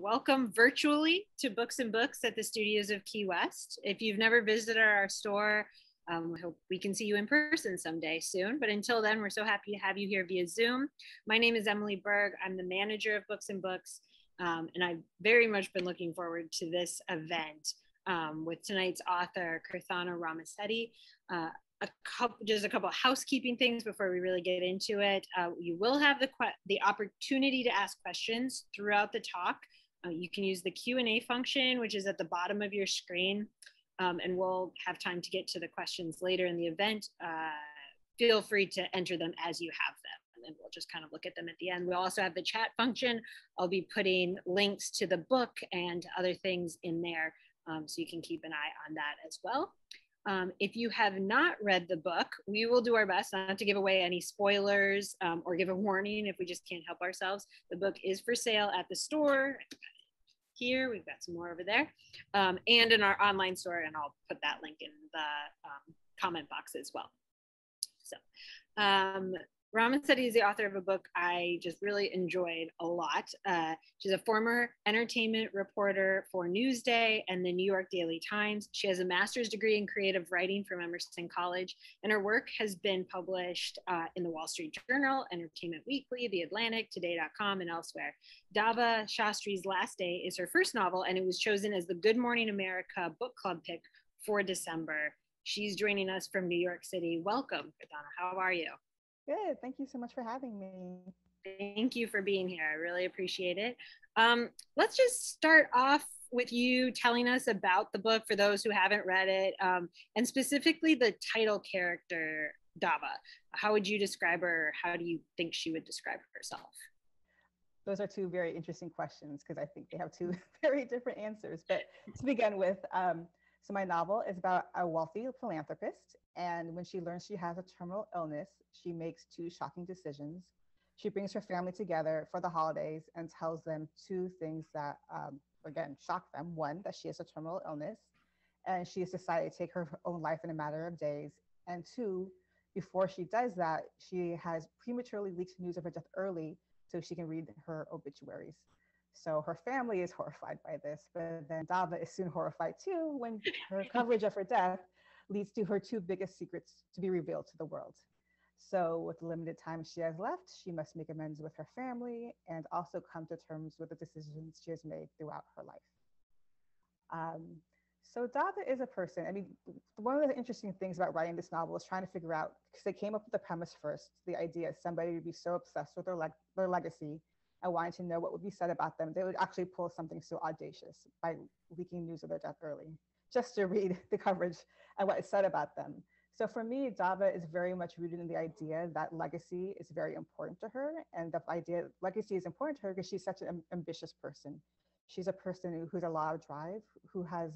Welcome virtually to Books and Books at the studios of Key West. If you've never visited our store, we hope we can see you in person someday soon. But until then, we're so happy to have you here via Zoom. My name is Emily Berg. I'm the manager of Books and Books, and I've very much been looking forward to this event with tonight's author, Kirthana Ramisetti. Just a couple of housekeeping things before we really get into it. You will have the opportunity to ask questions throughout the talk. You can use the Q&A function, which is at the bottom of your screen, and we'll have time to get to the questions later in the event. Feel free to enter them as you have them, and then we'll just kind of look at them at the end. We'll also have the chat function. I'll be putting links to the book and other things in there, so you can keep an eye on that as well. If you have not read the book, we will do our best not to give away any spoilers or give a warning if we just can't help ourselves. The book is for sale at the store. Here, we've got some more over there, and in our online store, and I'll put that link in the comment box as well. So, Ramisetti is the author of a book I just really enjoyed a lot. She's a former entertainment reporter for Newsday and the New York Daily Times. She has a master's degree in creative writing from Emerson College, and her work has been published in the Wall Street Journal, Entertainment Weekly, The Atlantic, Today.com, and elsewhere. Dava, Shastri's Last Day is her first novel, and it was chosen as the Good Morning America book club pick for December. She's joining us from New York City. Welcome, Kirthana. How are you? Good. Thank you so much for having me. Thank you for being here. I really appreciate it. Let's just start off with you telling us about the book for those who haven't read it, and specifically the title character, Dava. How would you describe her? How do you think she would describe herself? Those are two very interesting questions because I think they have two very different answers. But to begin with, so my novel is about a wealthy philanthropist, and when she learns she has a terminal illness, she makes two shocking decisions. She brings her family together for the holidays and tells them two things that, again, shock them. One, that she has a terminal illness, and she has decided to take her own life in a matter of days. And two, before she does that, she has prematurely leaked news of her death early so she can read her obituaries. So her family is horrified by this, but then Dava is soon horrified too when her coverage of her death leads to her two biggest secrets to be revealed to the world. So with the limited time she has left, she must make amends with her family and also come to terms with the decisions she has made throughout her life. Um, so Dava is a person. I mean, one of the interesting things about writing this novel is trying to figure out, because they came up with the premise first, the idea somebody would be so obsessed with their legacy and wanting to know what would be said about them, they would actually pull something so audacious by leaking news of their death early, just to read the coverage and what is said about them. So for me, Dava is very much rooted in the idea that legacy is very important to her, and the idea legacy is important to her because she's such an ambitious person. She's a person who's a lot of drive, who has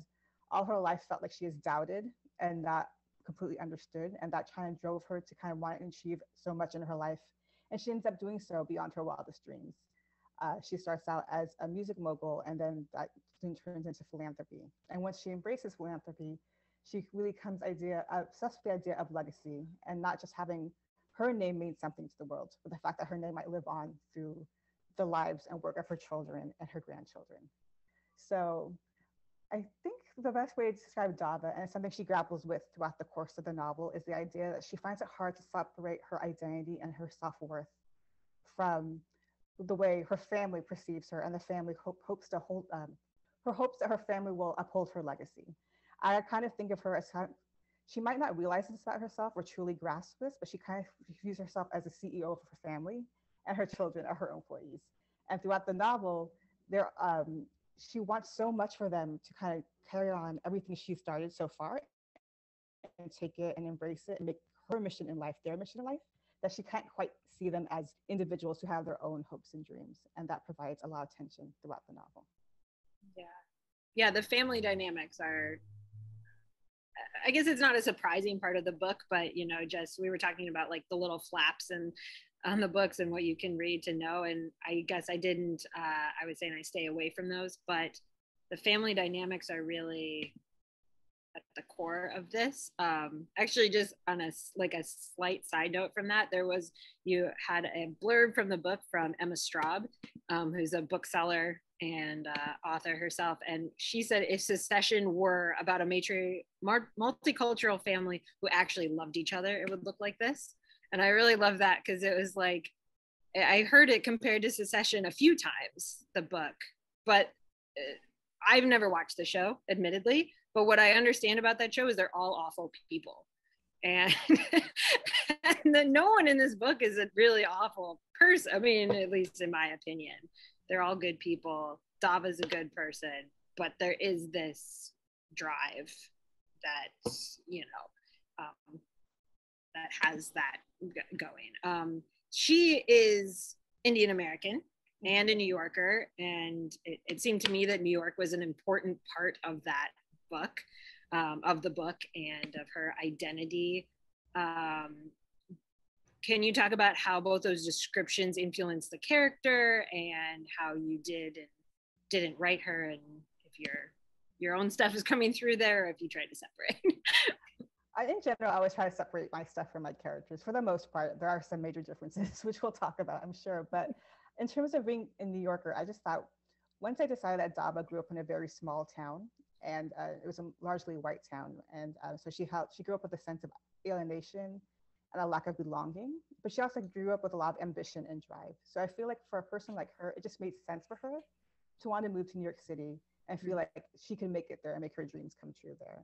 all her life felt like she is doubted and not completely understood, and that kind of drove her to kind of want to achieve so much in her life. And she ends up doing so beyond her wildest dreams. She starts out as a music mogul, and then that soon turns into philanthropy. And once she embraces philanthropy, she really comes obsessed with the idea of legacy and not just having her name mean something to the world, but the fact that her name might live on through the lives and work of her children and her grandchildren. So I think the best way to describe Dava, and something she grapples with throughout the course of the novel, is the idea that she finds it hard to separate her identity and her self-worth from the way her family perceives her, and the family hopes to hold her hopes that her family will uphold her legacy. I kind of think of her as she might not realize this about herself or truly grasp this, but she kind of views herself as the CEO of her family, and her children are her employees. And throughout the novel, she wants so much for them to kind of carry on everything she started so far and take it and embrace it and make her mission in life their mission in life, that she can't quite see them as individuals who have their own hopes and dreams. And that provides a lot of tension throughout the novel. Yeah. Yeah, the family dynamics are, I guess it's not a surprising part of the book, but just we were talking about like the little flaps and on the books and what you can read to know. And I guess I didn't, I was saying I stay away from those, but the family dynamics are really at the core of this. Actually, just on a slight side note from that, you had a blurb from the book from Emma Straub, who's a bookseller and author herself. And she said if Secession were about a multicultural family who actually loved each other, it would look like this. And I really love that because it was like, I heard it compared to Secession a few times, the book, but I've never watched the show, admittedly. But what I understand about that show is they're all awful people. And, and then no one in this book is a really awful person. I mean, at least in my opinion, they're all good people. Dava's a good person, but there is this drive that, you know, that has that going. She is Indian American and a New Yorker, and it seemed to me that New York was an important part of that book. Of the book and of her identity. Can you talk about how both those descriptions influence the character and how you did and didn't write her, and if your own stuff is coming through there, or if you try to separate? In general, I always try to separate my stuff from my characters. For the most part, there are some major differences, which we'll talk about, I'm sure. But in terms of being a New Yorker, I just thought once I decided that Dava grew up in a very small town, and it was a largely white town, and so she grew up with a sense of alienation and a lack of belonging, but she also grew up with a lot of ambition and drive. So I feel like for a person like her, it just made sense for her to want to move to New York City and feel like she can make it there and make her dreams come true there.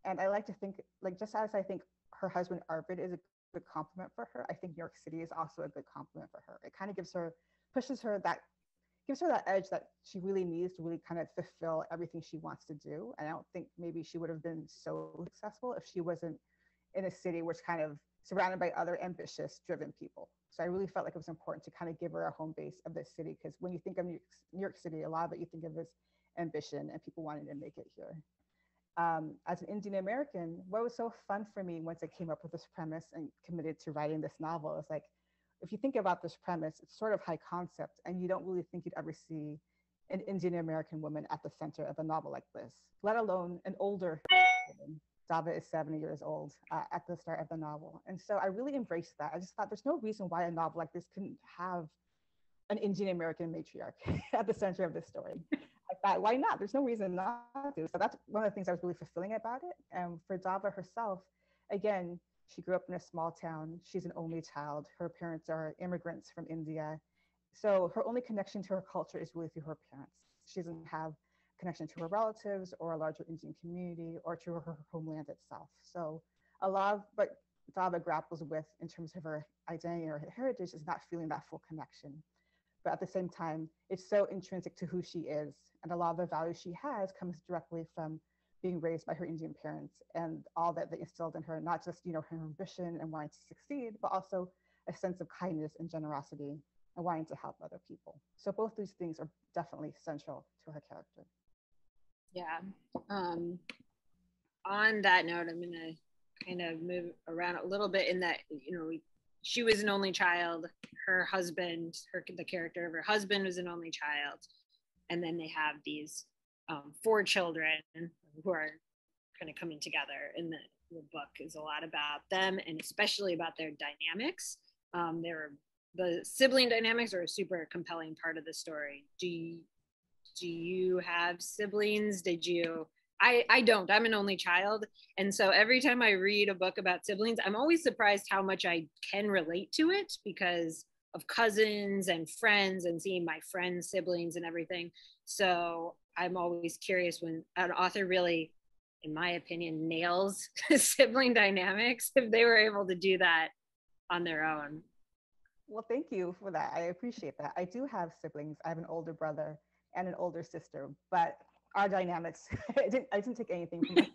And I like to think, like, just as I think her husband Arvid is a good compliment for her, I think New York City is also a good compliment for her. It kind of gives her that edge that she really needs to really kind of fulfill everything she wants to do. And I don't think maybe she would have been so successful if she wasn't in a city which kind of surrounded by other ambitious, driven people. So I really felt like it was important to kind of give her a home base of this city, because when you think of New York City, a lot of it you think of as ambition and people wanting to make it here. As an Indian American, what was so fun for me once I came up with this premise and committed to writing this novel is like, if you think about this premise, it's sort of high concept, and you don't really think you'd ever see an Indian American woman at the center of a novel like this, let alone an older woman. Dava is 70 years old at the start of the novel. And so I really embraced that. I just thought there's no reason why a novel like this couldn't have an Indian American matriarch at the center of this story. I thought, why not? There's no reason not to. So that's one of the things I was really fulfilling about it. And for Dava herself, again, she grew up in a small town. She's an only child. Her parents are immigrants from India. So her only connection to her culture is really through her parents. She doesn't have connection to her relatives or a larger Indian community or to her homeland itself. So a lot of what Dava grapples with in terms of her identity or her heritage is not feeling that full connection. But at the same time, it's so intrinsic to who she is. And a lot of the values she has comes directly from being raised by her Indian parents and all that they instilled in her, not just, her ambition and wanting to succeed, but also a sense of kindness and generosity and wanting to help other people. So both these things are definitely central to her character. Yeah. On that note, I'm going to kind of move around a little bit in that, she was an only child. Her husband, the character of her husband was an only child. And then they have these 4 children who are kind of coming together. And the book is a lot about them and especially about their dynamics. The sibling dynamics are a super compelling part of the story. Do you have siblings? Did you? I don't. I'm an only child. And so every time I read a book about siblings, I'm always surprised how much I can relate to it because of cousins and friends and seeing my friends' siblings and everything. So I'm always curious when an author really, in my opinion, nails sibling dynamics, if they were able to do that on their own. Well, thank you for that. I appreciate that. I do have siblings. I have an older brother and an older sister, but our dynamics, I didn't take anything from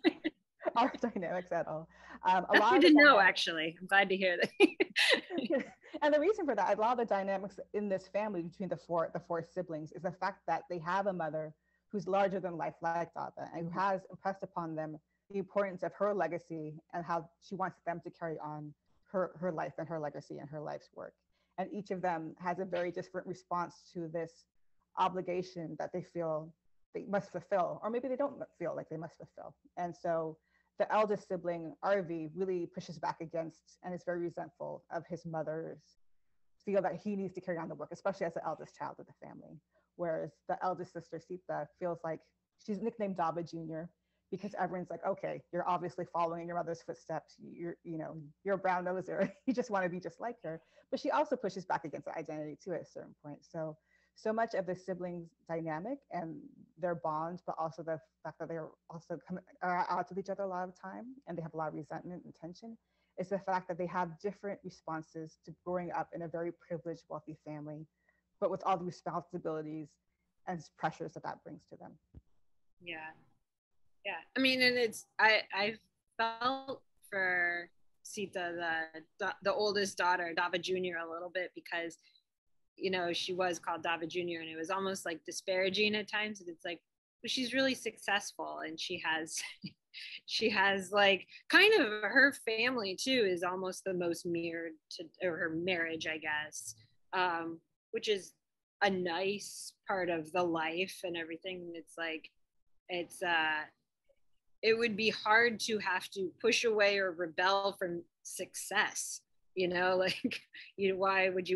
our dynamics at all. That's good to know, actually. I'm glad to hear that. And the reason for that, a lot of the dynamics in this family between the four siblings is the fact that they have a mother who's larger than life, like Dava, and who has impressed upon them the importance of her legacy and how she wants them to carry on her life and her legacy and her life's work. And each of them has a very different response to this obligation that they feel they must fulfill, or maybe they don't feel like they must fulfill. And so the eldest sibling, RV, really pushes back against and is very resentful of his mother's feel that he needs to carry on the work, especially as the eldest child of the family. whereas the eldest sister, Sita, feels like she's nicknamed Dava Jr. because everyone's like, okay, you're obviously following your mother's footsteps. You're a brown noser. You just want to be just like her. But she also pushes back against the identity too at a certain point. So much of the siblings dynamic and their bond, but also the fact that they're also are at odds with each other a lot of the time, and they have a lot of resentment and tension, is the fact that they have different responses to growing up in a very privileged, wealthy family, but with all the responsibilities and pressures that brings to them. Yeah. Yeah. I mean, and I felt for Sita, the oldest daughter, Dava Jr., a little bit, because she was called Dava Jr. and it was almost like disparaging at times. And it's like, but she's really successful, and she has like kind of her family too is almost the most mirrored to her marriage, I guess, which is a nice part of the life and everything. It's like, it would be hard to have to push away or rebel from success, like, why would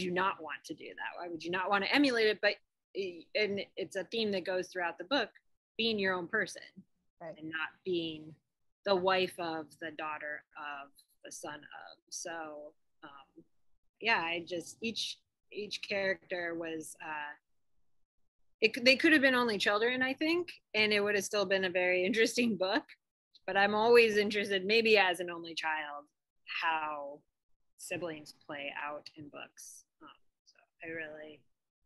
you not want to do that? Why would you not want to emulate it? But, and it's a theme that goes throughout the book, being your own person, right, and not being the wife of, the daughter of, the son of. So, I just, each character was, they could have been only children, I think, and it would have still been a very interesting book. But I'm always interested, maybe as an only child, how siblings play out in books. So I really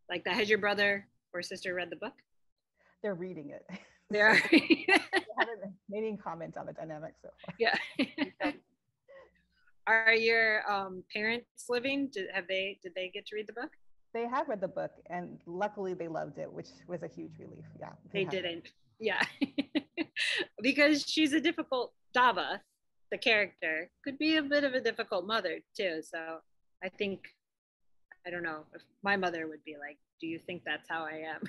like that. Has your brother or sister read the book? They're reading it. They are. They haven't made any comments on the dynamics so far. Yeah. Are your parents living? Did they get to read the book? They have read the book, and luckily they loved it, which was a huge relief. Yeah. They didn't. Yeah. Because she's a difficult, Dava, the character, could be a bit of a difficult mother too. So I don't know if my mother would be like, do you think that's how I am?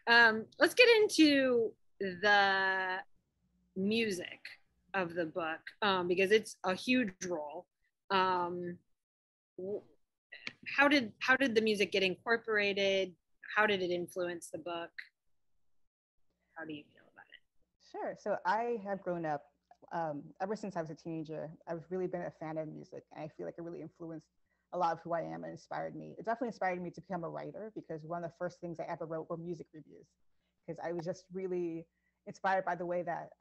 No. Let's get into the music of the book, because it's a huge role. How did the music get incorporated? How did it influence the book? How do you feel about it? Sure. So I have grown up, ever since I was a teenager, I've really been a fan of music. And I feel like it really influenced a lot of who I am and inspired me. It definitely inspired me to become a writer, because one of the first things I ever wrote were music reviews, because I was just really inspired by the way that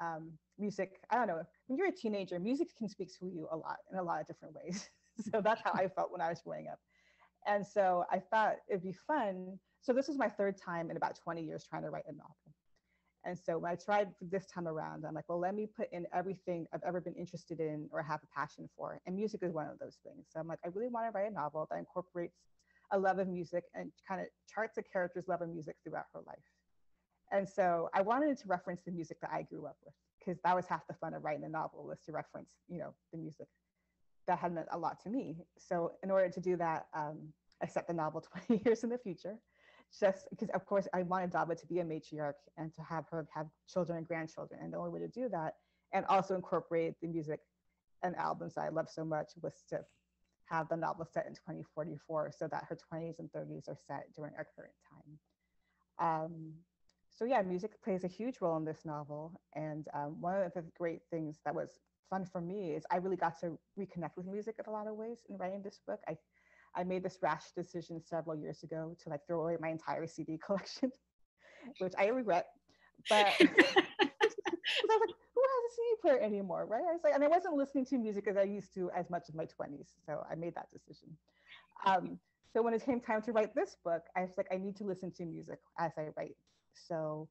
music, I don't know, when you're a teenager, music can speak to you a lot in a lot of different ways. So that's how I felt when I was growing up. And so I thought it'd be fun. So this was my third time in about 20 years trying to write a novel. And so when I tried this time around, I'm like, well, let me put in everything I've ever been interested in or have a passion for. And music is one of those things. So I'm like, I really want to write a novel that incorporates a love of music and kind of charts a character's love of music throughout her life. And so I wanted to reference the music that I grew up with, because that was half the fun of writing a novel, was to reference, the music that had meant a lot to me. So in order to do that, I set the novel 20 years in the future, just because, of course, I wanted Dava to be a matriarch and to have her have children and grandchildren. And the only way to do that, and also incorporate the music and albums that I love so much, was to have the novel set in 2044, so that her 20s and 30s are set during our current time. So yeah, music plays a huge role in this novel. And one of the great things that was fun for me is I really got to reconnect with music in a lot of ways in writing this book. I made this rash decision several years ago to throw away my entire CD collection, which I regret. But I was like, who has a CD player anymore, right? I was like, and I wasn't listening to music as I used to as much in my 20s. So I made that decision. So when it came time to write this book, I was like, I need to listen to music as I write. So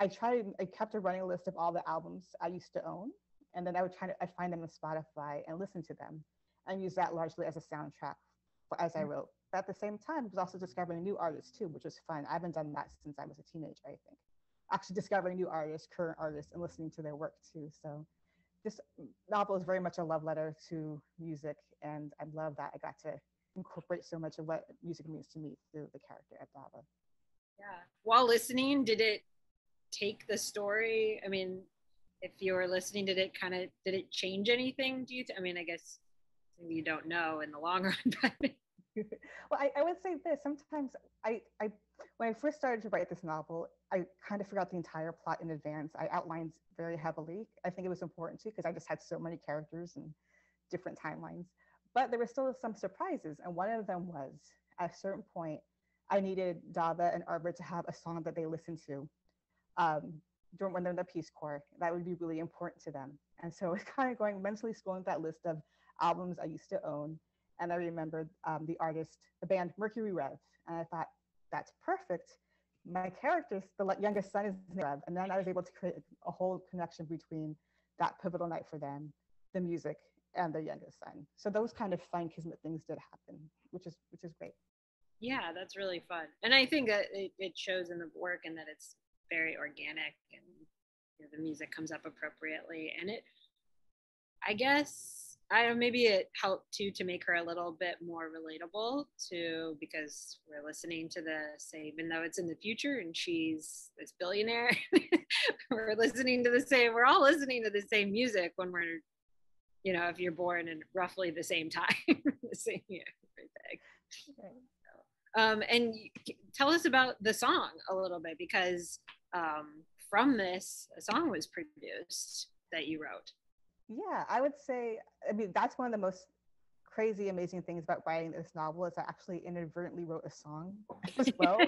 I kept a running list of all the albums I used to own. And then I'd find them on Spotify and listen to them and use that largely as a soundtrack as I wrote. But at the same time, I was also discovering new artists too, which was fun. I haven't done that since I was a teenager, I think. Actually discovering new artists, current artists, and listening to their work too. So this novel is very much a love letter to music. And I love that I got to incorporate so much of what music means to me through the character of Dava. Yeah. While listening, did it take the story? I mean, if you were listening, did it change anything? I mean, I guess you don't know in the long run, but Well, I would say this. Sometimes when I first started to write this novel, I kind of forgot the entire plot in advance. I outlined very heavily. I think it was important too, because I just had so many characters and different timelines. But there were still some surprises. And one of them was at a certain point, I needed Dava and Arbor to have a song that they listened to um, during when they're in the Peace Corps. That would be really important to them. And so it's kind of going mentally scrolling that list of albums I used to own. And I remembered the artist, the band Mercury Rev. And I thought, that's perfect. My character, the youngest son, is Rev. And then I was able to create a whole connection between that pivotal night for them, the music, and their youngest son. So those kind of fun kismet things did happen, which is great. Yeah, that's really fun. And I think that it shows in the work and that it's very organic and the music comes up appropriately. And I guess, maybe it helped too to make her a little bit more relatable too, because we're listening to the same, even though it's in the future and she's this billionaire, we're all listening to the same music when we're, if you're born in roughly the same time, the same year, everything. Okay. And tell us about the song a little bit, because from this, a song was produced that you wrote. Yeah, I would say, that's one of the most crazy, amazing things about writing this novel is I actually inadvertently wrote a song as well.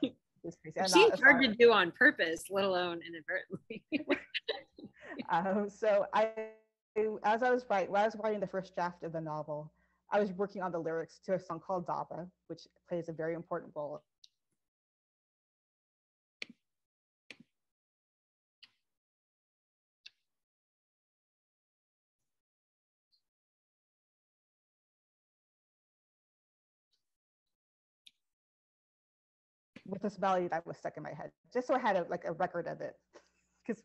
It seems hard to do on purpose, let alone inadvertently. So as I was writing the first draft of the novel, I was working on the lyrics to a song called Dava, which plays a very important role with this melody that was stuck in my head, just so I had a record of it, because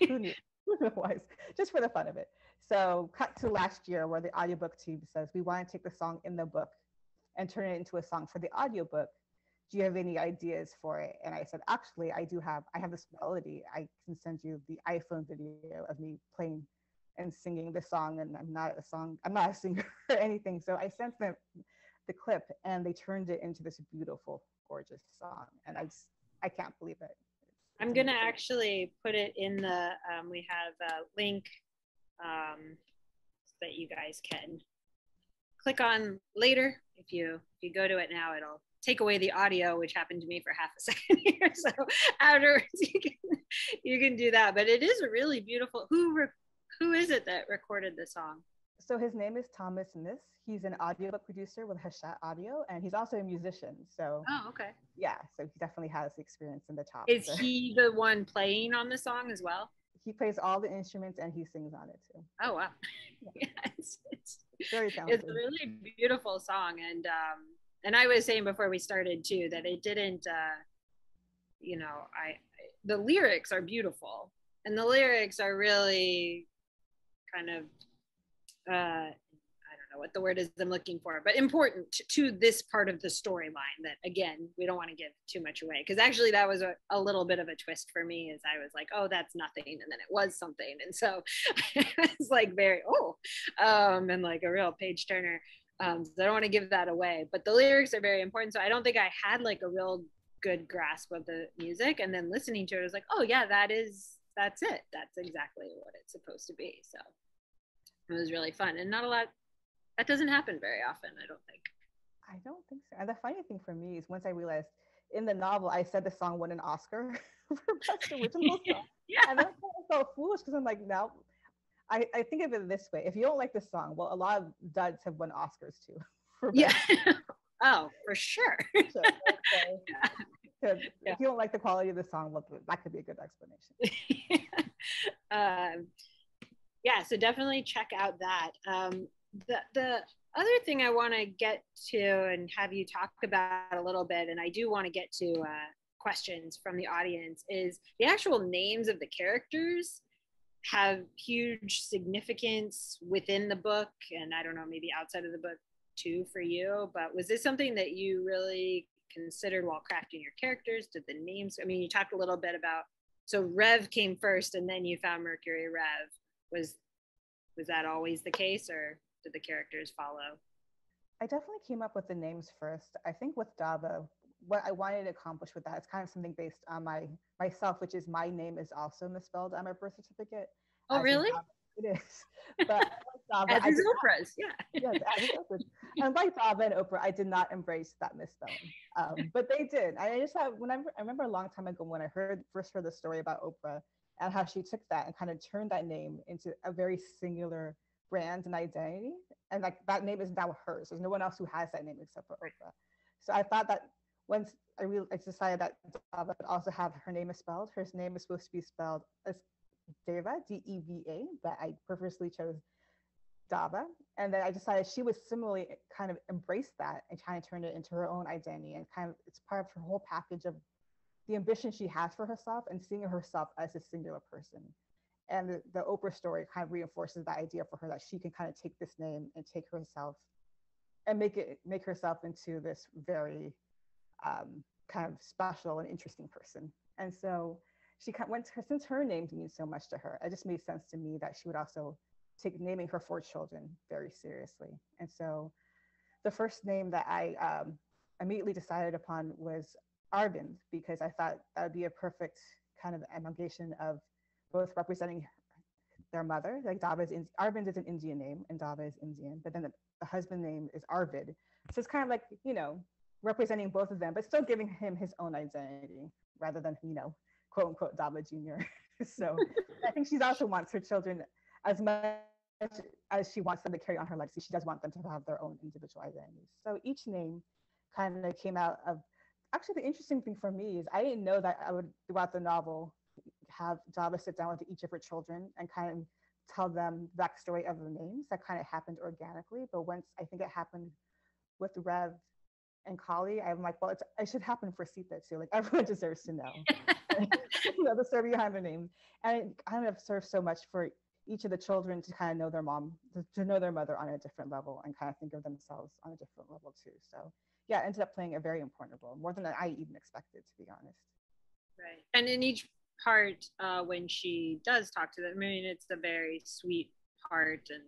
who knew? Otherwise, just for the fun of it. So cut to last year, where the audiobook team says, we want to take the song in the book and turn it into a song for the audiobook. Do you have any ideas for it? And I said, actually, I have this melody. I can send you the iPhone video of me playing and singing the song. And I'm not a singer or anything. So I sent them the clip and they turned it into this beautiful, gorgeous song. And I can't believe it. I'm going to actually put it in the, we have a link that you guys can click on later. If you go to it now, it'll take away the audio, which happened to me for half a second here. So afterwards you can do that. But it is a really beautiful, who is it that recorded the song? So his name is Thomas Nis. He's an audiobook producer with Hachette Audio, and he's also a musician. So okay. Yeah, so he definitely has the experience in the top. Is he the one playing on the song as well? He plays all the instruments and he sings on it too. Oh wow. Yeah. It's very talented. It's a really beautiful song, and I was saying before we started too that it didn't the lyrics are beautiful, and the lyrics are really kind of I don't know what the word is I'm looking for, but important to this part of the storyline that, again, we don't want to give too much away, because actually that was a little bit of a twist for me, as I was like, oh, that's nothing, and then it was something, and so it's like very and like a real page turner. So I don't want to give that away, but the lyrics are very important. So I don't think I had like a real good grasp of the music, and then listening to it, I was like, oh yeah, that's it. That's exactly what it's supposed to be. So it was really fun, and not a lot. That doesn't happen very often, I don't think. I don't think so. And the funny thing for me is once I realized in the novel, I said the song won an Oscar for Best Original Song. Yeah. And then I felt foolish because I'm like, no. I think of it this way. If you don't like the song, well, a lot of duds have won Oscars too. Yeah. Oh, for sure. So, yeah. If you don't like the quality of the song, well, that could be a good explanation. Yeah, so definitely check out that. The other thing I want to get to and have you talk about a little bit, and I do want to get to questions from the audience, is the actual names of the characters have huge significance within the book, and I don't know, maybe outside of the book too for you, but was this something that you really considered while crafting your characters? Did the names, I mean, you talked a little bit about, so Rev came first and then you found Mercury Rev. Was that always the case, or did the characters follow? I definitely came up with the names first. I think with Dava, what I wanted to accomplish with that is kind of something based on myself, which is my name is also misspelled on my birth certificate, Oh, as in really? Dava. It is, but like Dava, As I is did not. Oprah's, yeah. Yes, as is Oprah. And like Dava and Oprah, I did not embrace that misspelling, but they did. I just thought I remember a long time ago when I first heard the story about Oprah and how she took that and kind of turned that name into a very singular brand and identity, and like that name is now hers. There's no one else who has that name except for Oprah. So I thought that once I decided that Dava would also have her name is spelled. Her name is supposed to be spelled as Deva, Deva, but I purposely chose Dava. And then I decided she would similarly kind of embrace that and kind of turn it into her own identity, and kind of it's part of her whole package of the ambition she has for herself and seeing herself as a singular person. And the Oprah story kind of reinforces that idea for her that she can kind of take this name and take herself and make herself into this very kind of special and interesting person. And so she went to her, since her name means so much to her, it just made sense to me that she would also take naming her four children very seriously. And so the first name that I immediately decided upon was Arvind, because I thought that would be a perfect kind of amalgamation of both representing their mother. Like Arvind is an Indian name and Dava is Indian, but then the husband name is Arvid. So it's kind of like, representing both of them, but still giving him his own identity rather than, quote unquote Dava Jr. So I think she also wants her children, as much as she wants them to carry on her legacy, she does want them to have their own individual identities. So each name kind of came out of, actually the interesting thing for me is I didn't know that I would, throughout the novel, have Dava sit down with each of her children and kind of tell them the backstory of the names. That kind of happened organically. But once I think it happened with Rev and Kali, I'm like, well, it should happen for Sita too. Like everyone deserves to know, the story behind the names. And it kind of serves so much for each of the children to kind of know their mom, to know their mother on a different level and kind of think of themselves on a different level too. So yeah, it ended up playing a very important role, more than I even expected, to be honest. Right. And in each part, when she does talk to them, I mean, it's a very sweet part, and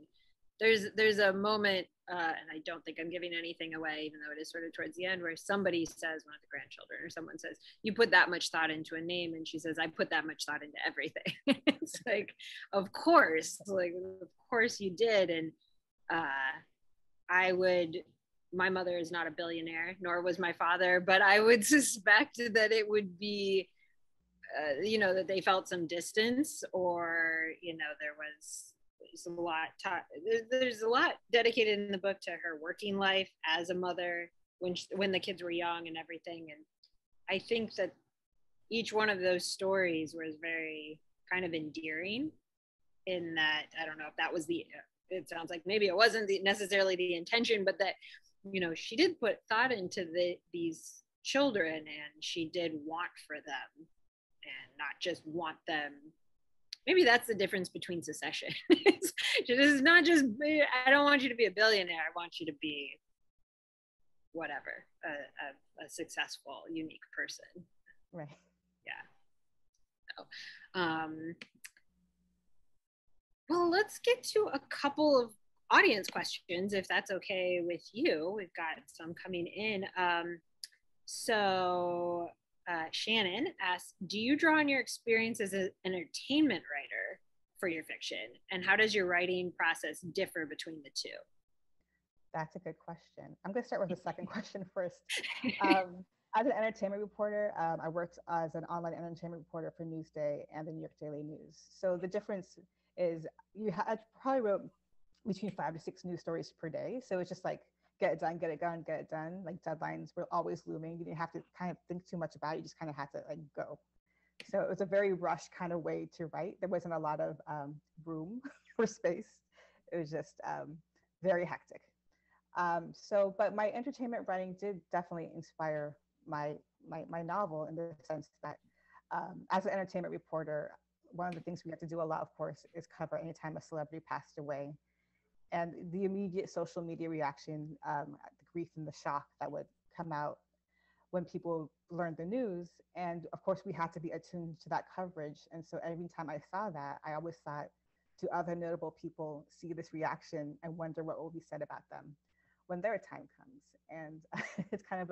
there's a moment, and I don't think I'm giving anything away, even though it is sort of towards the end, where somebody says, one of the grandchildren or someone says, "You put that much thought into a name," and she says, "I put that much thought into everything." It's like, of course you did. And I would. My mother is not a billionaire, nor was my father, but I would suspect that it would be, that they felt some distance, or, there's a lot there's a lot dedicated in the book to her working life as a mother when the kids were young and everything. And I think that each one of those stories was very kind of endearing, in that, I don't know if that was it sounds like maybe it wasn't necessarily the intention, but that, she did put thought into these children, and she did want for them, and not just want them. Maybe that's the difference between Secession. It's not just, I don't want you to be a billionaire, I want you to be whatever, a successful, unique person. Right. Yeah. So, well, let's get to a couple of audience questions, if that's okay with you. We've got some coming in. So Shannon asks, do you draw on your experience as an entertainment writer for your fiction? And how does your writing process differ between the two? That's a good question. I'm going to start with the second question first. As an entertainment reporter, I worked as an online entertainment reporter for Newsday and the New York Daily News. So the difference is I probably wrote between 5 to 6 news stories per day. So it's just like, get it done, get it done, get it done. Like deadlines were always looming. You didn't have to kind of think too much about it. You just kind of had to like go. So it was a very rushed kind of way to write. There wasn't a lot of room for space. It was just very hectic. But my entertainment writing did definitely inspire my novel, in the sense that as an entertainment reporter, one of the things we have to do a lot, of course, is cover anytime a celebrity passed away, and the immediate social media reaction, the grief and the shock that would come out when people learned the news. And of course, we had to be attuned to that coverage. And so every time I saw that, I always thought, do other notable people see this reaction and wonder what will be said about them? when their time comes. And it's kind of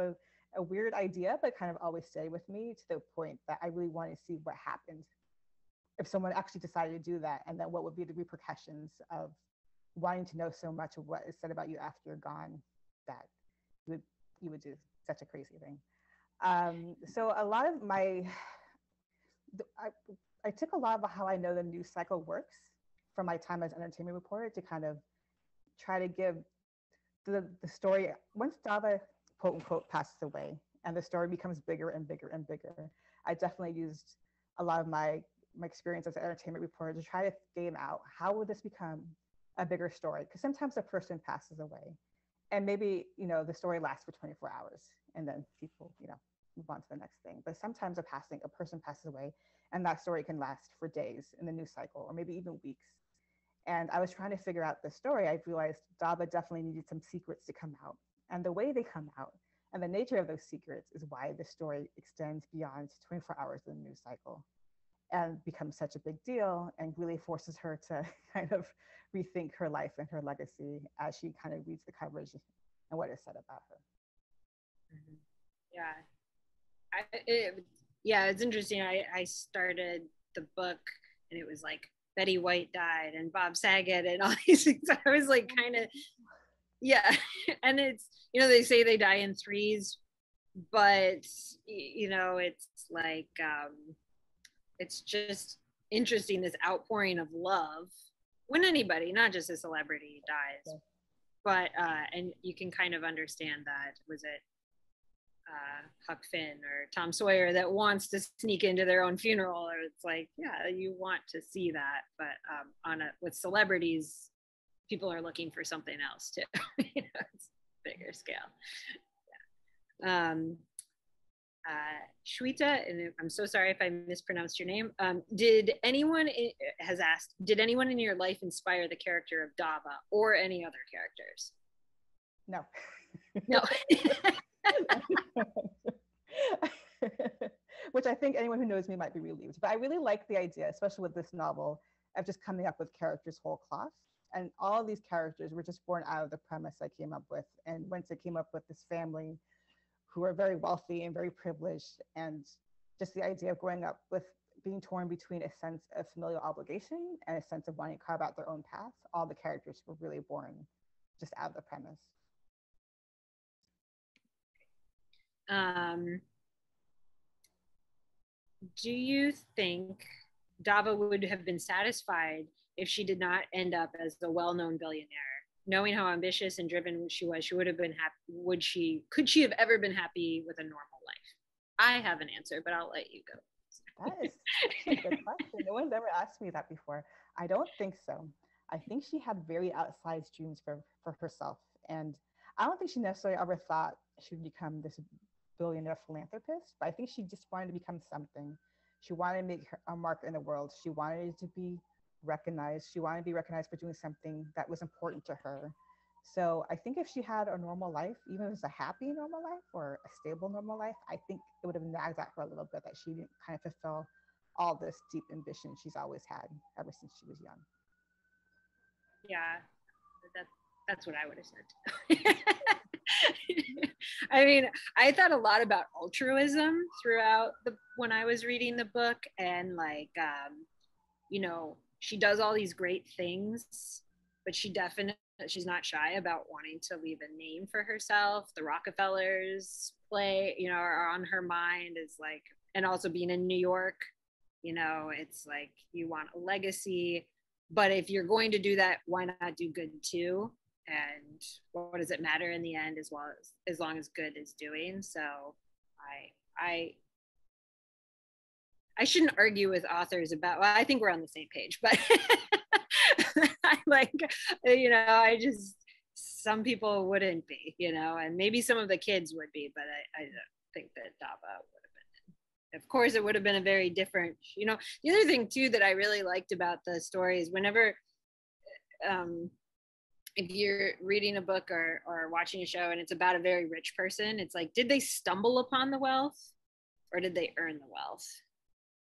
a weird idea, but kind of always stayed with me to the point that I really want to see what happened if someone actually decided to do that, and then what would be the repercussions of wanting to know so much of what is said about you after you're gone, that you would do such a crazy thing. So a lot of I took a lot of how I know the news cycle works from my time as an entertainment reporter to kind of try to give the story, once Dava, quote unquote, passes away and the story becomes bigger and bigger and bigger, I definitely used a lot of my experience as an entertainment reporter to try to game out how would this become a bigger story, because sometimes a person passes away and maybe, you know, the story lasts for 24 hours and then people, you know, move on to the next thing. But sometimes a person passes away and that story can last for days in the news cycle or maybe even weeks. And I was trying to figure out the story. I realized Dava definitely needed some secrets to come out, and the way they come out and the nature of those secrets is why the story extends beyond 24 hours in the news cycle and becomes such a big deal, and really forces her to kind of rethink her life and her legacy as she kind of reads the coverage and what is said about her. Mm-hmm. Yeah, it's interesting. I started the book and it was like Betty White died and Bob Saget and all these things. I was like kind of, yeah. And it's, you know, they say they die in threes, but you know, it's like, it's just interesting, this outpouring of love when anybody, not just a celebrity, dies. But and you can kind of understand that. Was it Huck Finn or Tom Sawyer that wants to sneak into their own funeral? Or it's like, yeah, you want to see that, but with celebrities, people are looking for something else too. You know, it's bigger scale. Yeah. Shweta, and I'm so sorry if I mispronounced your name. Did anyone in your life inspire the character of Dava or any other characters? No. No. Which I think anyone who knows me might be relieved. But I really like the idea, especially with this novel, of just coming up with characters whole cloth. And all of these characters were just born out of the premise I came up with. And once I came up with this family who are very wealthy and very privileged, and just the idea of growing up with being torn between a sense of familial obligation and a sense of wanting to carve out their own path, all the characters were really born just out of the premise. Do you think Dava would have been satisfied if she did not end up as the well-known billionaire? Knowing how ambitious and driven she was, she would have been happy. Could she have ever been happy with a normal life? I have an answer, but I'll let you go. That is a good question. No one's ever asked me that before. I don't think so. I think she had very outsized dreams for herself. And I don't think she necessarily ever thought she would become this billionaire philanthropist, but I think she just wanted to become something. She wanted to make a mark in the world. She wanted to be recognized. She wanted to be recognized for doing something that was important to her. So I think if she had a normal life, even if it was a happy normal life or a stable normal life, I think it would have nagged at her a little bit that she didn't kind of fulfill all this deep ambition she's always had ever since she was young. Yeah, that's what I would have said. I mean, I thought a lot about altruism throughout when I was reading the book, and like, you know, she does all these great things, but she's not shy about wanting to leave a name for herself. The Rockefellers play, you know, are on her mind, is like, and also being in New York, you know, it's like you want a legacy, but if you're going to do that, why not do good too? And what does it matter in the end, as long as good is doing? So I shouldn't argue with authors about, well, I think we're on the same page, but I like, you know, some people wouldn't be, you know, and maybe some of the kids would be, but I don't think that Dava would have been. Of course, it would have been a very different, you know. The other thing too that I really liked about the story is whenever, if you're reading a book or watching a show and it's about a very rich person, it's like, did they stumble upon the wealth or did they earn the wealth?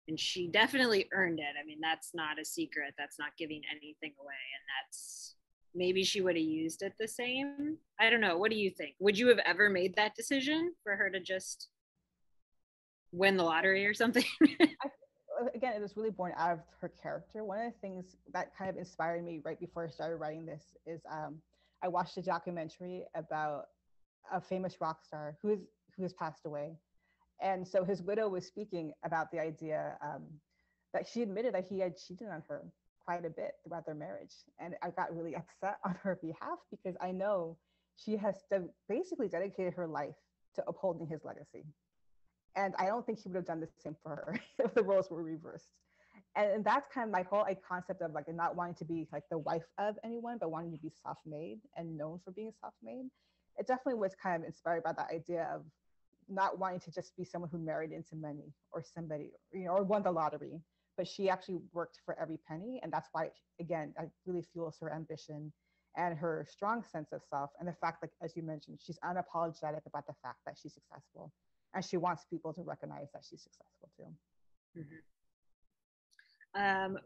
And she definitely earned it. I mean, that's not a secret. That's not giving anything away. And that's maybe she would have used it the same. I don't know. What do you think? Would you have ever made that decision for her to just win the lottery or something? Again, it was really born out of her character. One of the things that kind of inspired me right before I started writing this is I watched a documentary about a famous rock star who has passed away. And so his widow was speaking about the idea that she admitted that he had cheated on her quite a bit throughout their marriage. And I got really upset on her behalf because I know she has basically dedicated her life to upholding his legacy. And I don't think he would have done the same for her if the roles were reversed. And that's kind of my whole concept of like not wanting to be like the wife of anyone, but wanting to be self-made and known for being self-made. It definitely was kind of inspired by that idea of not wanting to just be someone who married into money or somebody, or won the lottery, but she actually worked for every penny. And that's why, again, it really fuels her ambition and her strong sense of self. And the fact that, as you mentioned, she's unapologetic about the fact that she's successful. And she wants people to recognize that she's successful too.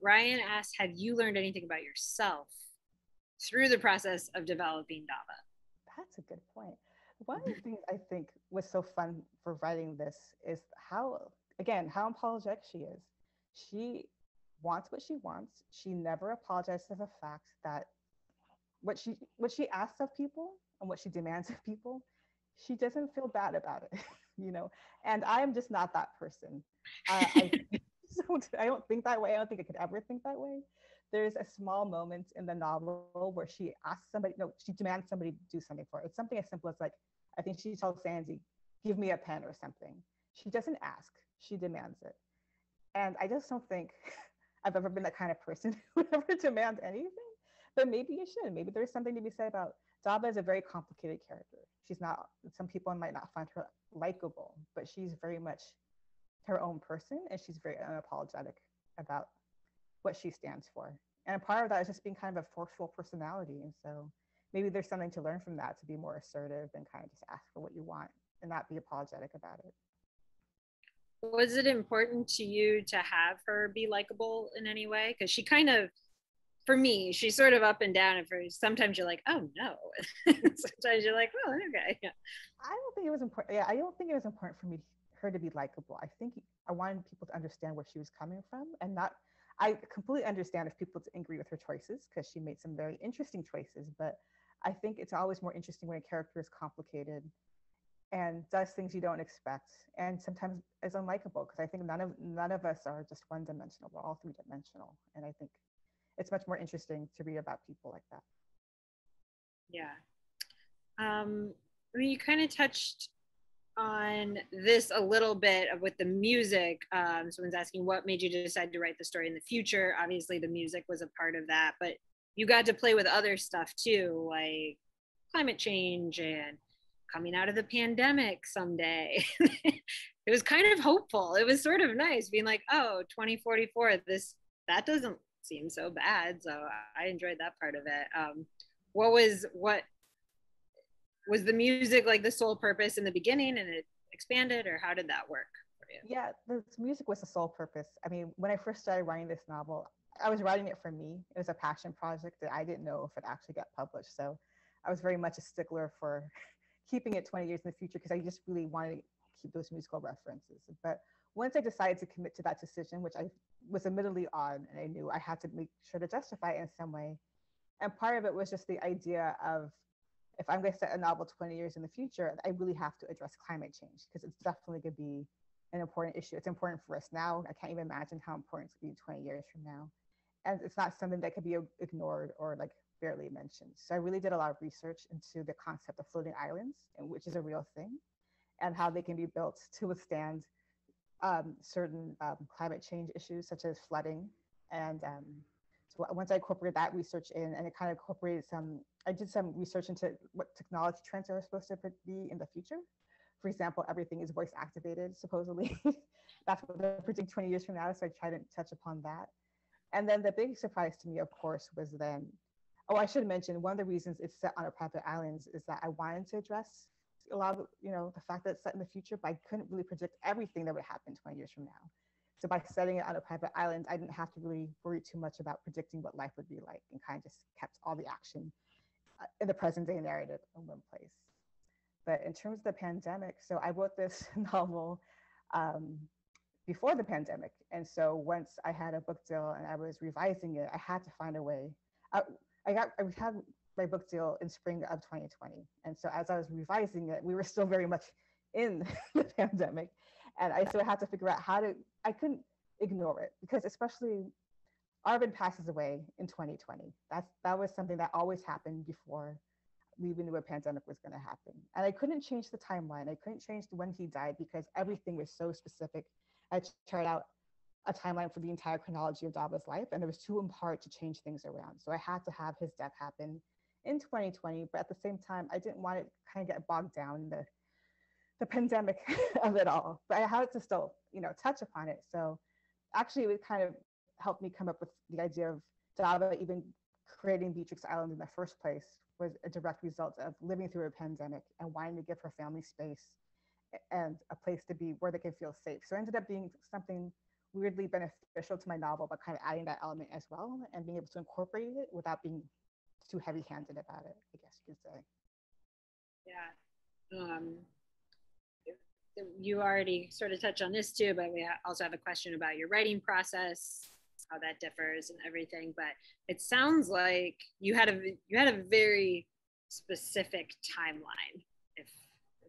Ryan asked, have you learned anything about yourself through the process of developing Dava? That's a good point. One of the things I think was so fun for writing this is how apologetic she is. She wants what she wants. She never apologizes for the fact that what she asks of people and what she demands of people, she doesn't feel bad about it, And I am just not that person. I don't think that way. I don't think I could ever think that way. There's a small moment in the novel where she asks somebody, no, she demands somebody to do something for her. It's something as simple as like, I think she tells Sandy, give me a pen or something. She doesn't ask, she demands it. And I just don't think I've ever been that kind of person who would ever demand anything. But maybe you should. Maybe there's something to be said about Dava is a very complicated character. She's not, some people might not find her likable, but she's very much her own person, and she's very unapologetic about what she stands for. And a part of that is just being kind of a forceful personality. And so maybe there's something to learn from that, to be more assertive and kind of just ask for what you want and not be apologetic about it. Was it important to you to have her be likable in any way? Because she kind of, for me, she's sort of up and down. And sometimes you're like, oh no. Sometimes you're like, oh, okay. Yeah. I don't think it was important. Yeah, I don't think it was important for her to be likable. I think I wanted people to understand where she was coming from, and not. I completely understand if people disagree with her choices because she made some very interesting choices. But I think it's always more interesting when a character is complicated and does things you don't expect, and sometimes is unlikable, because I think none of us are just one dimensional. We're all three dimensional, and I think it's much more interesting to read about people like that. Yeah. I mean, you kind of touched on this a little bit with the music. Someone's asking what made you decide to write the story in the future. Obviously, the music was a part of that, but you got to play with other stuff too, like climate change and coming out of the pandemic someday. It was kind of hopeful. It was sort of nice being like, oh, 2044, that doesn't seem so bad. So I enjoyed that part of it. What was the music like the sole purpose in the beginning and it expanded, or how did that work for you? Yeah, the music was the sole purpose. I mean, when I first started writing this novel, I was writing it for me. It was a passion project that I didn't know if it actually got published. So I was very much a stickler for keeping it 20 years in the future, because I just really wanted to keep those musical references. But once I decided to commit to that decision, which I was admittedly odd, and I knew I had to make sure to justify it in some way. And part of it was just the idea of, if I'm going to set a novel 20 years in the future, I really have to address climate change, because it's definitely going to be an important issue. It's important for us now. I can't even imagine how important it's going to be 20 years from now. And it's not something that could be ignored or like barely mentioned. So I really did a lot of research into the concept of floating islands, which is a real thing, and how they can be built to withstand certain climate change issues such as flooding. And so once I incorporated that research in, and it kind of incorporated I did some research into what technology trends are supposed to be in the future. For example, everything is voice activated, supposedly. That's what they're predicting 20 years from now. So I tried to touch upon that. And then the big surprise to me, of course, was then, I should mention, one of the reasons it's set on a private islands is that I wanted to address a lot of, the fact that it's set in the future, but I couldn't really predict everything that would happen 20 years from now. So by setting it on a private island, I didn't have to really worry too much about predicting what life would be like, and kind of just kept all the action in the present day narrative in one place. But in terms of the pandemic, so I wrote this novel before the pandemic. And so once I had a book deal and I was revising it, I had to find a way. I, I had my book deal in spring of 2020. And so as I was revising it, we were still very much in the pandemic. And I still had to figure out I couldn't ignore it, because especially Arvid passes away in 2020. That was something that always happened before we even knew a pandemic was going to happen. And I couldn't change the timeline. I couldn't change when he died because everything was so specific. I tried out a timeline for the entire chronology of Dava's life, and it was too hard to change things around. So I had to have his death happen in 2020, but at the same time, I didn't want it to kind of get bogged down in the pandemic of it all. But I had to still, touch upon it. So actually, it would kind of help me come up with the idea of Dava even creating Beatrix Island in the first place was a direct result of living through a pandemic and wanting to give her family space and a place to be where they can feel safe. So it ended up being something weirdly beneficial to my novel, but kind of adding that element as well and being able to incorporate it without being too heavy-handed about it, I guess you could say. Yeah. You already sort of touched on this too, but we also have a question about your writing process, how that differs and everything. But it sounds like you had a very specific timeline, if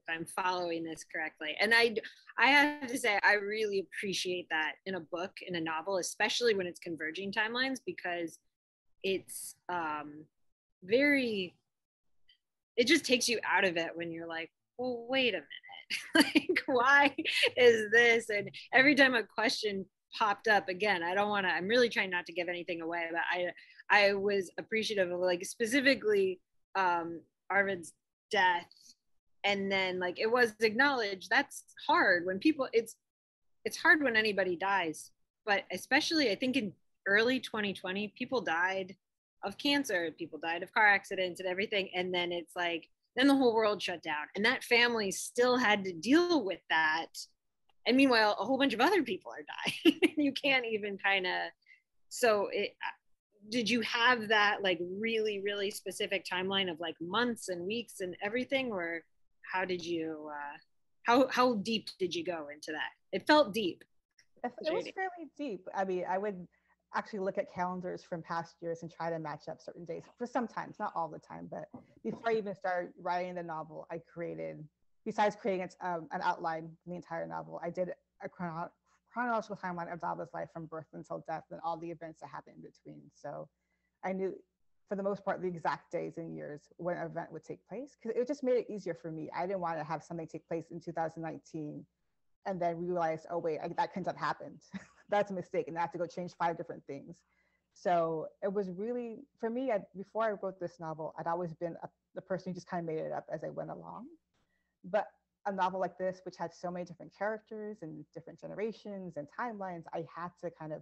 I'm following this correctly. And I have to say, I really appreciate that in a book, in a novel, especially when it's converging timelines, because it's it just takes you out of it when you're like, well, wait a minute. Like, why is this? And every time a question popped up, again, I'm really trying not to give anything away, but I was appreciative of, like, specifically Arvid's death. And then, like, it was acknowledged that's hard when people, it's hard when anybody dies, but especially I think in early 2020, people died of cancer, people died of car accidents and everything. And then it's like, then the whole world shut down, and that family still had to deal with that. And meanwhile, a whole bunch of other people are dying. You can't even did you have that, like, really, really specific timeline of, like, months and weeks and everything? Or how did you, how deep did you go into that? It felt deep. It was fairly deep. I mean, I would actually look at calendars from past years and try to match up certain days for sometimes, not all the time. But before I even started writing the novel, I created, besides creating an outline for the entire novel, I did a chronological timeline of Dava's life from birth until death and all the events that happened in between. So I knew, for the most part, the exact days and years when an event would take place, because it just made it easier for me. I didn't want to have something take place in 2019 and then realize, oh wait, that couldn't have happened. That's a mistake, and I have to go change 5 different things. So it was really, for me, before I wrote this novel, I'd always been the person who just kind of made it up as I went along. But a novel like this, which had so many different characters and different generations and timelines, I had to kind of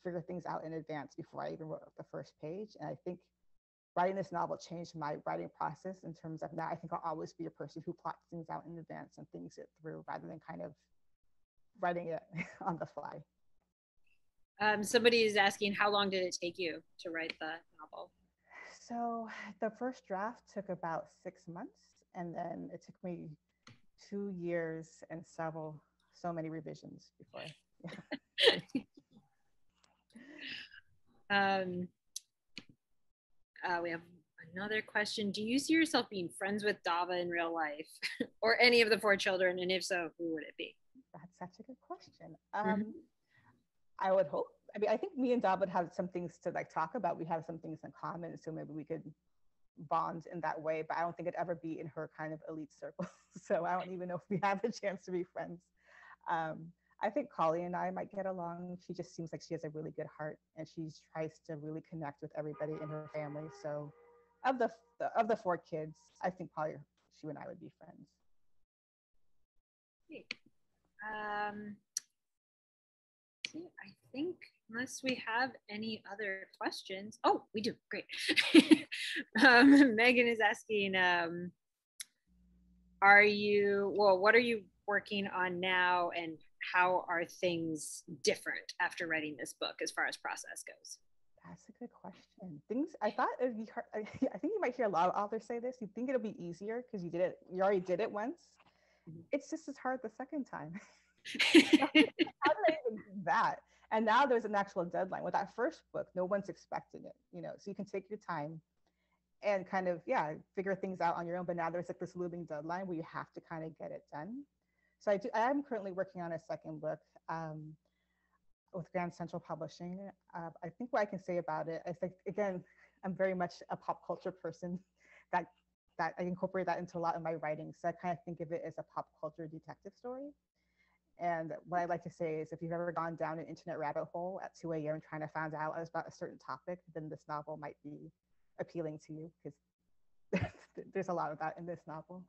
figure things out in advance before I even wrote the first page. And I think writing this novel changed my writing process in terms of now I think I'll always be a person who plots things out in advance and thinks it through rather than kind of writing it on the fly. Somebody is asking, how long did it take you to write the novel? So the first draft took about 6 months, and then it took me 2 years and so many revisions before. Yeah. We have another question. Do you see yourself being friends with Dava in real life or any of the 4 children? And if so, who would it be? That's such a good question. I would hope. I mean, I think me and Dava would have some things to, like, talk about. We have some things in common, so maybe we could bond in that way, but I don't think it'd ever be in her kind of elite circle. So I don't even know if we have a chance to be friends. I think Kali and I might get along. She just seems like she has a really good heart, and she tries to really connect with everybody in her family. So of the 4 kids, I think probably she and I would be friends. Great. I think, unless we have any other questions. Oh, we do. Great. Megan is asking, what are you working on now, and how are things different after writing this book as far as process goes? That's a good question. Things I thought it'd be hard. I think you might hear a lot of authors say this. You think it'll be easier because you already did it once. It's just as hard the second time. How did I even do that? And now there's an actual deadline. With that first book, no one's expecting it, so you can take your time and kind of, figure things out on your own. But now there's like this looming deadline where you have to kind of get it done. So I am currently working on a second book with Grand Central Publishing. I think what I can say about it, I think, again, I'm very much a pop culture person that I incorporate that into a lot of my writing. So I kind of think of it as a pop culture detective story. And what I like to say is if you've ever gone down an internet rabbit hole at 2 a.m. trying to find out about a certain topic, then this novel might be appealing to you because there's a lot of that in this novel.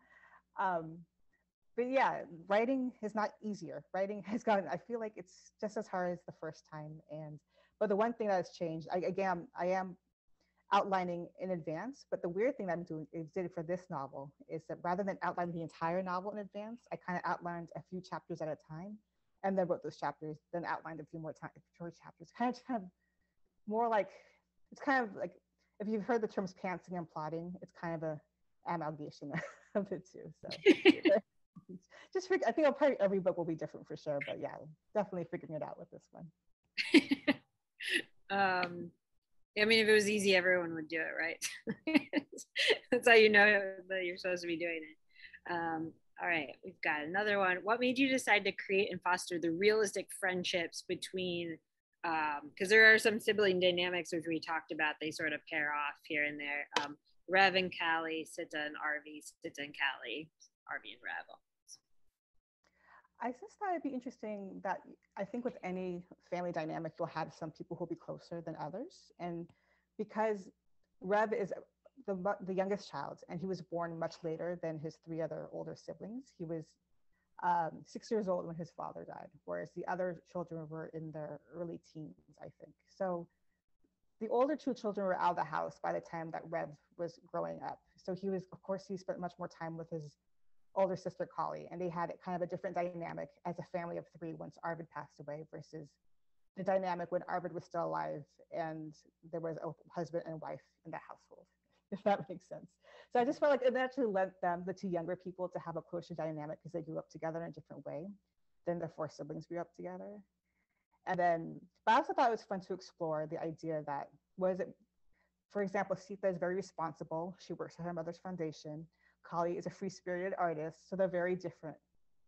But yeah, writing is not easier. Writing has gotten, I feel like it's just as hard as the first time. But the one thing that has changed, I am outlining in advance, but the weird thing that I'm doing is did for this novel is that rather than outlining the entire novel in advance, I kind of outlined a few chapters at a time and then wrote those chapters, then outlined a few more chapters. Kind of more like, it's kind of like, if you've heard the terms pantsing and plotting, it's kind of a amalgamation of it too. So I think probably every book will be different for sure, but yeah, definitely figuring it out with this one. I mean, if it was easy, everyone would do it, right? That's how you know that you're supposed to be doing it. All right, we've got another one. What made you decide to create and foster the realistic friendships between, because there are some sibling dynamics which we talked about, they sort of pair off here and there. Rev and Callie, Sita and Arvi, Sita and Callie, Arvi and Rev. I just thought it'd be interesting that I think with any family dynamic, you'll have some people who'll be closer than others. And because Rev is the youngest child, and he was born much later than his three other older siblings. He was 6 years old when his father died, whereas the other children were in their early teens, I think. So the older two children were out of the house by the time that Rev was growing up. So he spent much more time with his older sister Callie, and they had kind of a different dynamic as a family of three once Arvid passed away versus the dynamic when Arvid was still alive and there was a husband and wife in the household, if that makes sense. So I just felt like it actually led them, the two younger people, to have a closer dynamic because they grew up together in a different way than the four siblings grew up together. And then, but I also thought it was fun to explore the idea that, for example, Sita is very responsible. She works at her mother's foundation. Callie is a free-spirited artist, so they're very different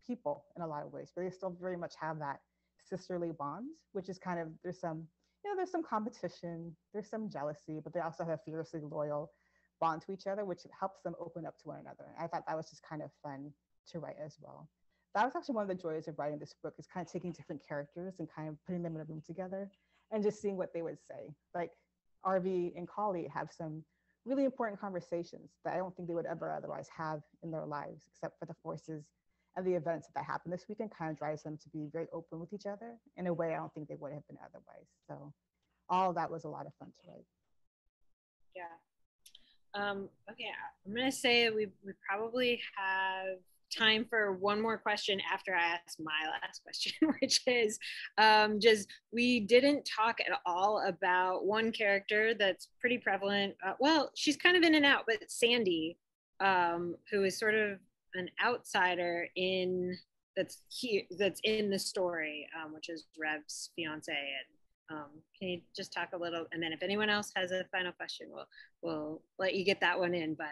people in a lot of ways, but they still very much have that sisterly bond, which is kind of, there's some competition, there's some jealousy, but they also have a fiercely loyal bond to each other, which helps them open up to one another. And I thought that was just kind of fun to write as well. That was actually one of the joys of writing this book, is kind of taking different characters and kind of putting them in a room together and just seeing what they would say. Like Arvi and Callie have some really important conversations that I don't think they would ever otherwise have in their lives, except for the forces and the events that happen this weekend kind of drives them to be very open with each other in a way I don't think they would have been otherwise. So all of that was a lot of fun to write. Yeah. Okay, I'm gonna say we probably have time for one more question after I ask my last question, which is just, we didn't talk at all about one character that's pretty prevalent. Well, she's kind of in and out, but Sandy, who is sort of an outsider that's in the story, which is Rev's fiance. And can you just talk a little, and then if anyone else has a final question, we'll let you get that one in. But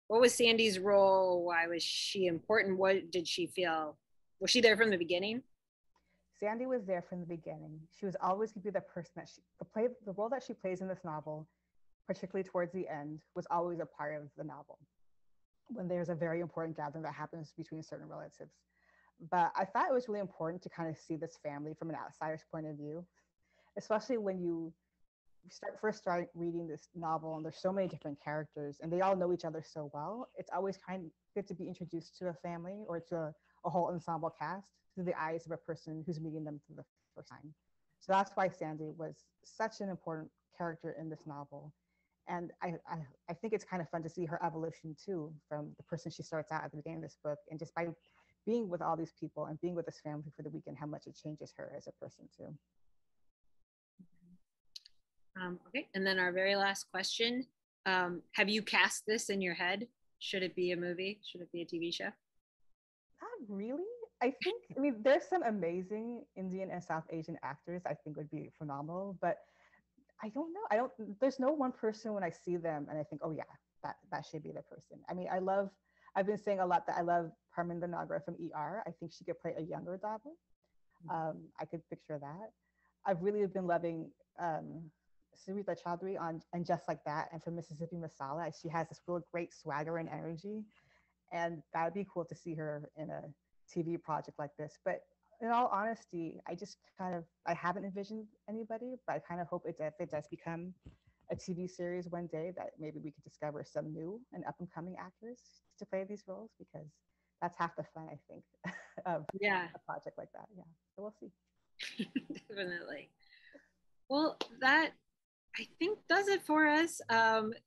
what was Sandy's role? Why was she important? What did she feel? Was she there from the beginning? Sandy was there from the beginning. She was always going to be the person that the role that she plays in this novel, particularly towards the end, was always a part of the novel when there's a very important gathering that happens between certain relatives. But I thought it was really important to kind of see this family from an outsider's point of view, especially when you first start reading this novel and there's so many different characters and they all know each other so well. It's always kind of good to be introduced to a family or to a whole ensemble cast through the eyes of a person who's meeting them for the first time. So that's why Sandy was such an important character in this novel. And I think it's kind of fun to see her evolution too, from the person she starts out at the beginning of this book, and just by being with all these people and being with this family for the weekend, how much it changes her as a person too. Okay, and then our very last question. Have you cast this in your head? Should it be a movie? Should it be a TV show? Not really. I think, I mean, there's some amazing Indian and South Asian actors I think would be phenomenal, but I don't know. There's no one person when I see them and I think, oh yeah, that should be the person. I mean, I've been saying a lot that I love Parminder Nagra from ER. I think she could play a younger Dava. I could picture that. I've really been loving Sarita Chaudhary on And Just Like That and from Mississippi Masala. She has this real great swagger and energy. And that'd be cool to see her in a TV project like this. But in all honesty, I haven't envisioned anybody, but I kind of hope if it does become a TV series one day, that maybe we could discover some new and up and coming actors to play these roles, because that's half the fun, I think, of a project like that. Yeah, so we'll see. Definitely. Well, that I think does it for us.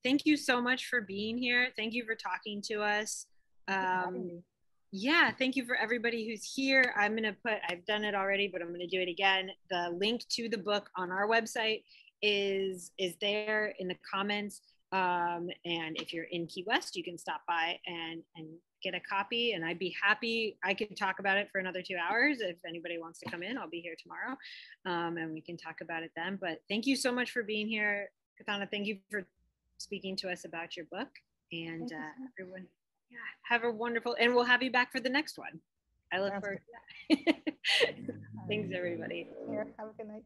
Thank you so much for being here. Thank you for talking to us. Yeah, thank you for everybody who's here. I've done it already, but I'm going to do it again. The link to the book on our website is there in the comments. And if you're in Key West, you can stop by and get a copy. And I'd be happy. I could talk about it for another 2 hours. If anybody wants to come in, I'll be here tomorrow. And we can talk about it then. But thank you so much for being here, Kirthana. Thank you for speaking to us about your book. And everyone, have a wonderful, and we'll have you back for the next one. I look forward to that. Thanks, everybody. Here, have a good night.